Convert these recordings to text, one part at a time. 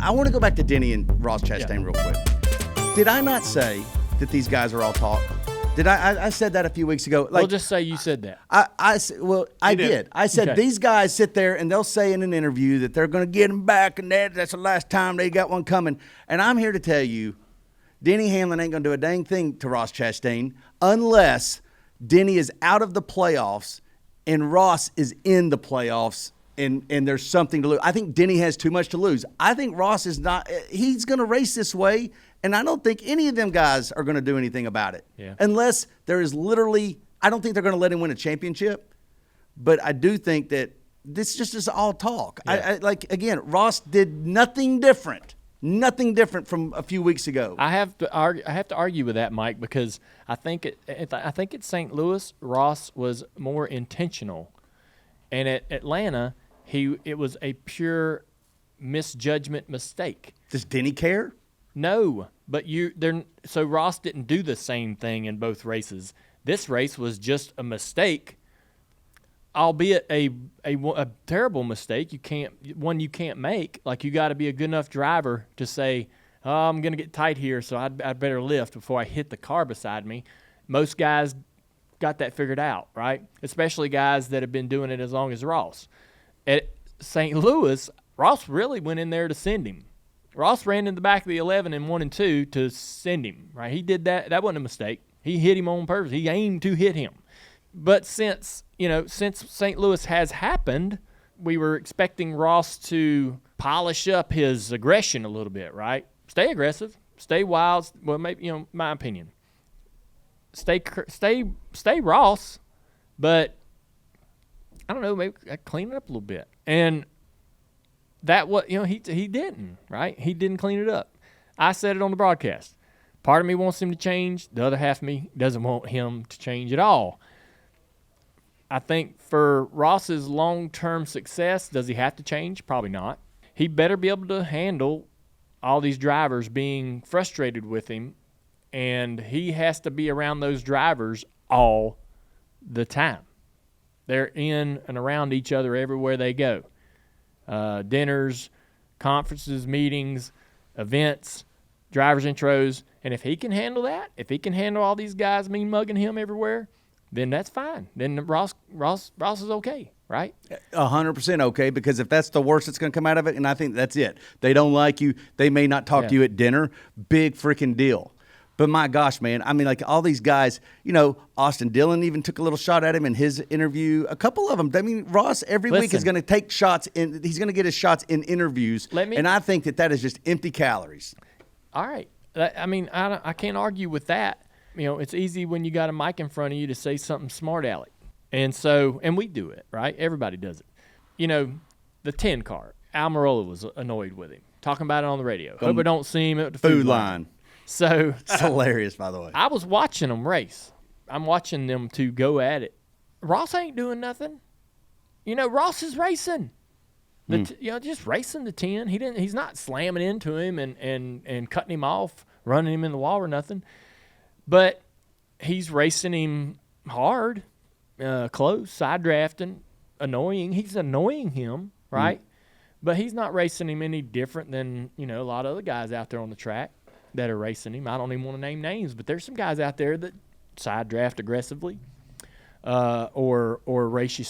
I want to go back to Denny and Ross Chastain real quick. Did I not say that these guys are all talk? Did I said that a few weeks ago? We'll just say you said that. I did. I said Okay. these guys sit there and they'll say in an interview that they're going to get him back and that's the last time they got one coming. And I'm here to tell you, Denny Hamlin ain't going to do a dang thing to Ross Chastain unless Denny is out of the playoffs and Ross is in the playoffs and there's something to lose. I think Denny has too much to lose. I think Ross is not – he's going to race this way, and I don't think any of them guys are going to do anything about it. Yeah. Unless there is literally – I don't think they're going to let him win a championship, but I do think that this just is all talk. Yeah. Again, Ross did nothing different. Nothing different from a few weeks ago. I have to argue with that, Mike, because I think at St. Louis, Ross was more intentional, and at Atlanta, it was a pure misjudgment mistake. Does Denny care? No, but so Ross didn't do the same thing in both races. This race was just a mistake, albeit a terrible mistake. You can't make. Like, you got to be a good enough driver to say, "Oh, I'm going to get tight here, so I'd better lift before I hit the car beside me." Most guys got that figured out, right? Especially guys that have been doing it as long as Ross. At St. Louis, Ross really went in there to send him. Ross ran in the back of the 11 in 1 and 2 to send him, right? He did that. That wasn't a mistake. He hit him on purpose. He aimed to hit him. But since St. Louis has happened, we were expecting Ross to polish up his aggression a little bit, right? Stay aggressive, stay wild. Well, maybe, my opinion. Stay Ross, but I don't know, maybe clean it up a little bit. And that he didn't, right? He didn't clean it up. I said it on the broadcast. Part of me wants him to change. The other half of me doesn't want him to change at all. I think for Ross's long-term success, does he have to change? Probably not. He better be able to handle all these drivers being frustrated with him, and he has to be around those drivers all the time. They're in and around each other everywhere they go. Dinners, conferences, meetings, events, drivers' intros. And if he can handle that, if he can handle all these guys mean-mugging him everywhere, then that's fine. Then Ross is okay, right? 100% okay, because if that's the worst that's going to come out of it, and I think that's it. They don't like you. They may not talk to you at dinner. Big freaking deal. But my gosh, man, I mean, like all these guys, Austin Dillon even took a little shot at him in his interview. A couple of them. I mean, Ross every week is going to take shots he's going to get his shots in interviews. And I think that is just empty calories. All right. I mean, I can't argue with that. It's easy when you got a mic in front of you to say something smart aleck. And we do it, right? Everybody does it. The 10 car, Almirola was annoyed with him, talking about it on the radio. Hope I don't see him at the food line. So it's hilarious, by the way. I was watching them race. I'm watching them to go at it. Ross ain't doing nothing. Ross is racing. Just racing the 10. He's not slamming into him and cutting him off, running him in the wall or nothing. But he's racing him hard, close, side drafting, annoying. He's annoying him, right? But he's not racing him any different than, a lot of other guys out there on the track that are racing him. I don't even want to name names, but there's some guys out there that side draft aggressively, or race you,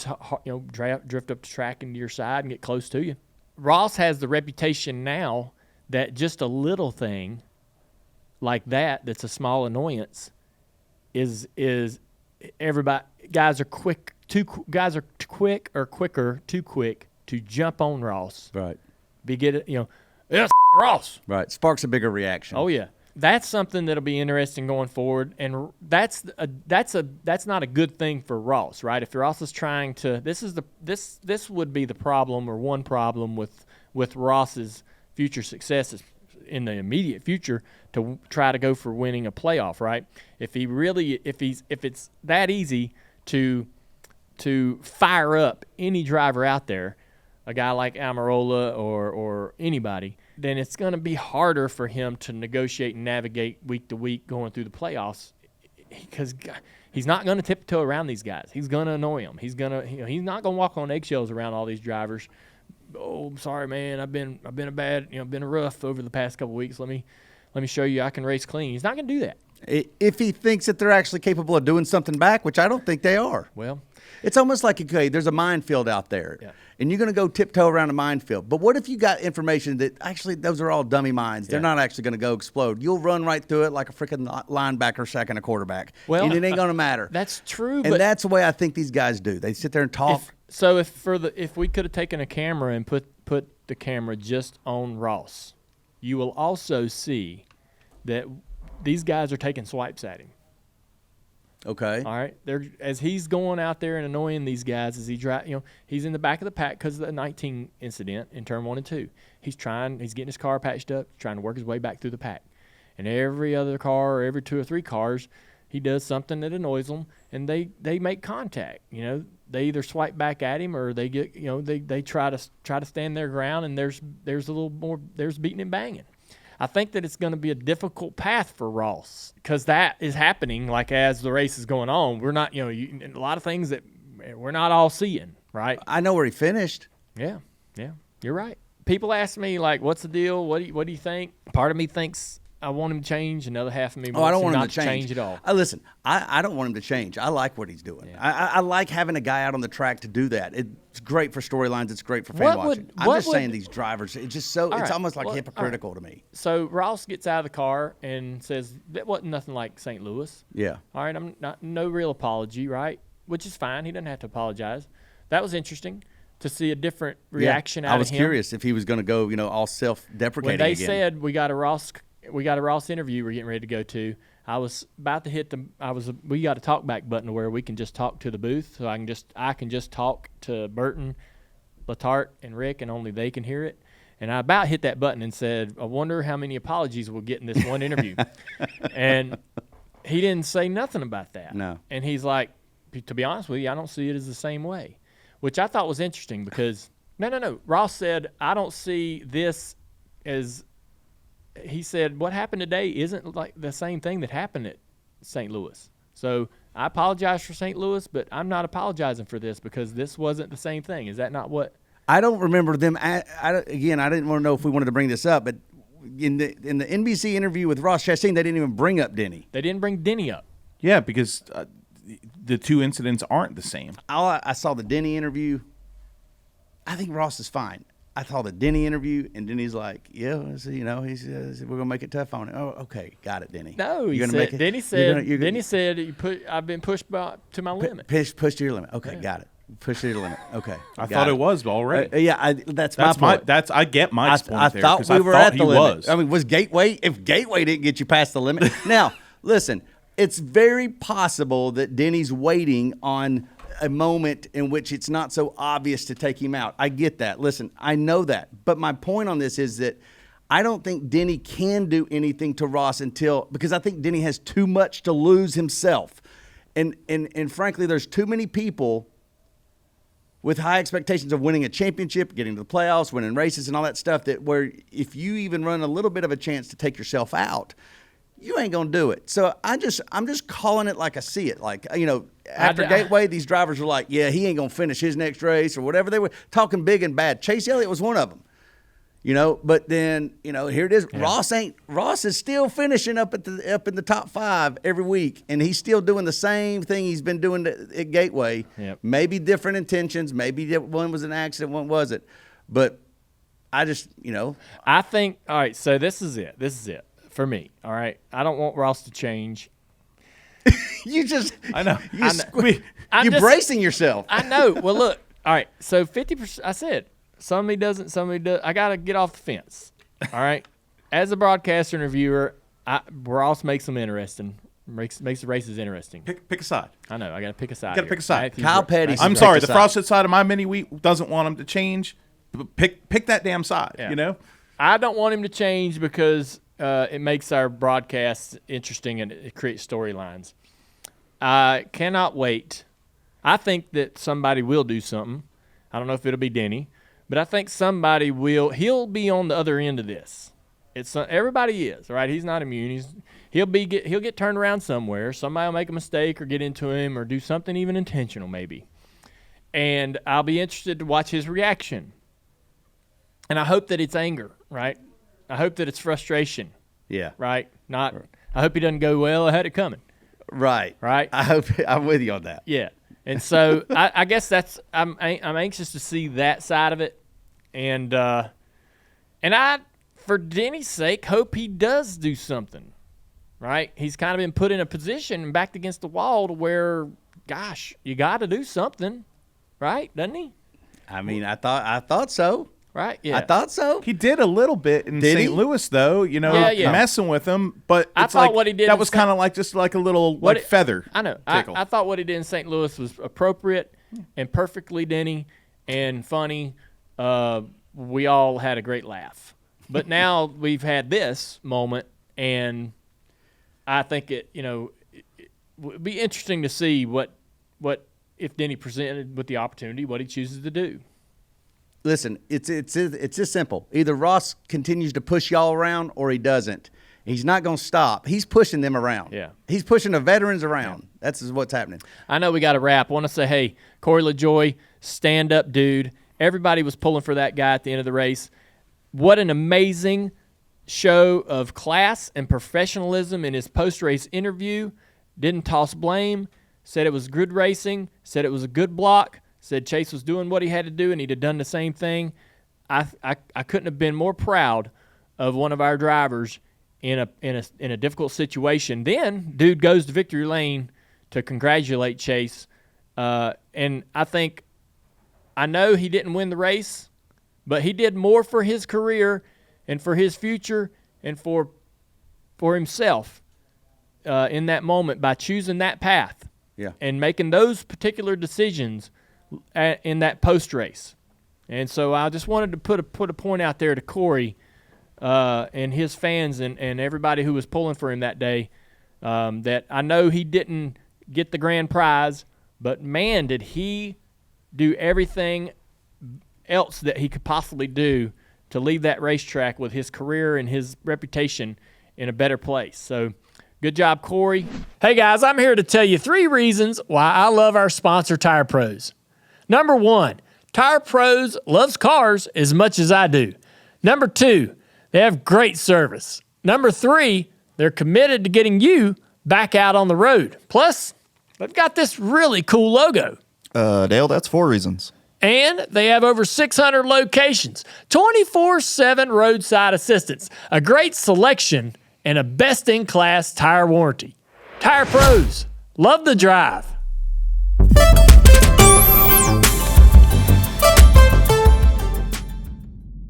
drift up the track into your side and get close to you. Ross has the reputation now that just a little thing like that's a small annoyance is everybody guys are quicker too quick to jump on Ross. Right. It's Ross. Right. Sparks a bigger reaction. Oh yeah. That's something that'll be interesting going forward, and that's not a good thing for Ross, right? If Ross is trying to, this would be the problem, or one problem with Ross's future successes in the immediate future, to try to go for winning a playoff, right? If it's that easy to fire up any driver out there, a guy like Almirola or anybody, then it's going to be harder for him to negotiate and navigate week to week going through the playoffs, because he's not going to tiptoe around these guys. He's going to annoy them. He's not going to walk on eggshells around all these drivers oh, I'm sorry, man. I've been been rough over the past couple weeks. Let me show you I can race clean. He's not going to do that. If he thinks that they're actually capable of doing something back, which I don't think they are. Well, it's almost like, okay, there's a minefield out there, and you're going to go tiptoe around a minefield. But what if you got information that actually those are all dummy mines? They're not actually going to go explode. You'll run right through it like a freaking linebacker sacking a quarterback. Well, and it ain't going to matter. That's true. And that's the way I think these guys do. They sit there and talk. If we could have taken a camera and put the camera just on Ross, you will also see that these guys are taking swipes at him. Okay. All right. As he's going out there and annoying these guys as he drive, he's in the back of the pack because of the 19 incident in turn 1 and 2. He's getting his car patched up, trying to work his way back through the pack. And every other car or every 2 or 3 cars, he does something that annoys them, and they make contact. They either swipe back at him or they get, they try to stand their ground, and there's a little more, there's beating and banging. I think that it's going to be a difficult path for Ross because that is happening like as the race is going on. We're not, a lot of things that we're not all seeing, right? I know where he finished. Yeah, you're right. People ask me, like, what's the deal? What do you think? Part of me thinks I want him to change. Another half of me wants I don't him want him not to change at all. Listen, I don't want him to change. I like what he's doing. Yeah. I like having a guy out on the track to do that. It's great for storylines. It's great for fan watching. I'm just saying these drivers, it's just so, it's almost like hypocritical to me. So Ross gets out of the car and says, that wasn't nothing like St. Louis. Yeah. All right, no real apology, right? Which is fine. He doesn't have to apologize. That was interesting to see a different reaction out of him. I was curious if he was going to go, all self-deprecating again. When they again. said we got a Ross interview we're getting ready to go to, I was about to hit we got a talk back button where we can just talk to the booth, so I can just talk to Burton, Letarte, and Rick, and only they can hear it. And I about hit that button and said, I wonder how many apologies we'll get in this one interview. And he didn't say nothing about that. No. And he's like, to be honest with you, I don't see it as the same way, which I thought was interesting because no. Ross said, I don't see this as. He said, what happened today isn't like the same thing that happened at St. Louis. So I apologize for St. Louis, but I'm not apologizing for this because this wasn't the same thing. Is that not what? I don't remember them. Again, I didn't want to know if we wanted to bring this up, but in the NBC interview with Ross Chastain, they didn't even bring up Denny. They didn't bring Denny up. Yeah, because the two incidents aren't the same. I saw the Denny interview. I think Ross is fine. I saw the Denny interview, and Denny's like, yeah, we're going to make it tough on him. Oh, okay, got it, Denny. No, Denny said, I've been pushed to my limit. Push to your limit. Okay, got it. Push to your limit. Okay. I thought it was already. That's my point. I get Mike's point I there. thought we were at the limit. Was. I mean, was Gateway? If Gateway didn't get you past the limit. Now, listen, it's very possible that Denny's waiting on a moment in which it's not so obvious to take him out. I get that. Listen, I know that. But my point on this is that I don't think Denny can do anything to Ross because I think Denny has too much to lose himself. And frankly, there's too many people with high expectations of winning a championship, getting to the playoffs, winning races and all that stuff that where if you even run a little bit of a chance to take yourself out, you ain't going to do it. So I'm just calling it like I see it. Like, after Gateway, these drivers were like, yeah, he ain't going to finish his next race or whatever. They were talking big and bad. Chase Elliott was one of them. But then, here it is. Yeah. Ross is still finishing up in the top 5 every week, and he's still doing the same thing he's been doing at Gateway. Yep. Maybe different intentions. Maybe one was an accident, one wasn't. But I just, I think, all right, so this is it. For me, all right? I don't want Ross to change. I know. You're bracing yourself. I know. Well, look, all right, so 50%, I said, somebody doesn't, somebody does. I got to get off the fence, all right? As a broadcaster and reviewer, Ross makes them interesting, makes the races interesting. Pick a side. I know. I got to pick a side. Got to pick a side. Kyle Petty. I'm sorry, the frosted side of my mini wheat doesn't want him to change. Pick that damn side, I don't want him to change because it makes our broadcasts interesting and it creates storylines. I cannot wait. I think that somebody will do something. I don't know if it'll be Denny, but I think somebody will. He'll be on the other end of this. Everybody is, right? He's not immune. He'll get turned around somewhere. Somebody will make a mistake or get into him or do something even intentional maybe. And I'll be interested to watch his reaction. And I hope that it's anger, right? I hope that it's frustration, Yeah. right? I hope he doesn't go, well, I had it coming. Right. Right. I hope I'm with you on that. Yeah. And so I guess I'm anxious to see that side of it. And I, for Denny's sake, hope he does do something, right? He's kind of been put in a position and backed against the wall to where, gosh, you got to do something, right? Doesn't he? I mean, I thought so. Right? Yeah. I thought so. He did a little bit in Did he? St. Louis, though. Yeah. Messing with him. But I it's thought like, what he did that in was St. kind of like just like a little feather. I know. Tickle. I thought what he did in St. Louis was appropriate and perfectly Denny and funny. We all had a great laugh. But now we've had this moment, and I think it would be interesting to see what if Denny presented with the opportunity, what he chooses to do. Listen, it's just simple. Either Ross continues to push y'all around or he doesn't. He's not going to stop. He's pushing them around. Yeah. He's pushing the veterans around. That's what's happening. I know we got to wrap. I want to say, hey, Corey LaJoie, stand-up dude. Everybody was pulling for that guy at the end of the race. What an amazing show of class and professionalism in his post-race interview. Didn't toss blame. Said it was good racing. Said it was a good block. Said Chase was doing what he had to do, and he'd have done the same thing. I couldn't have been more proud of one of our drivers in a difficult situation. Then, dude goes to victory lane to congratulate Chase. And I know he didn't win the race, but he did more for his career and for his future and for himself in that moment by choosing that path and making those particular decisions in that post race. And so I just wanted to put a point out there to Corey and his fans and everybody who was pulling for him that day that I know he didn't get the grand prize, but man, did he do everything else that he could possibly do to leave that racetrack with his career and his reputation in a better place. So good job, Corey. Hey, guys, I'm here to tell you 3 reasons why I love our sponsor, Tire Pros. Number 1, Tire Pros loves cars as much as I do. Number 2, they have great service. Number 3, they're committed to getting you back out on the road. Plus, they've got this really cool logo. Dale, that's 4 reasons. And they have over 600 locations, 24/7 roadside assistance, a great selection, and a best-in-class tire warranty. Tire Pros, love the drive.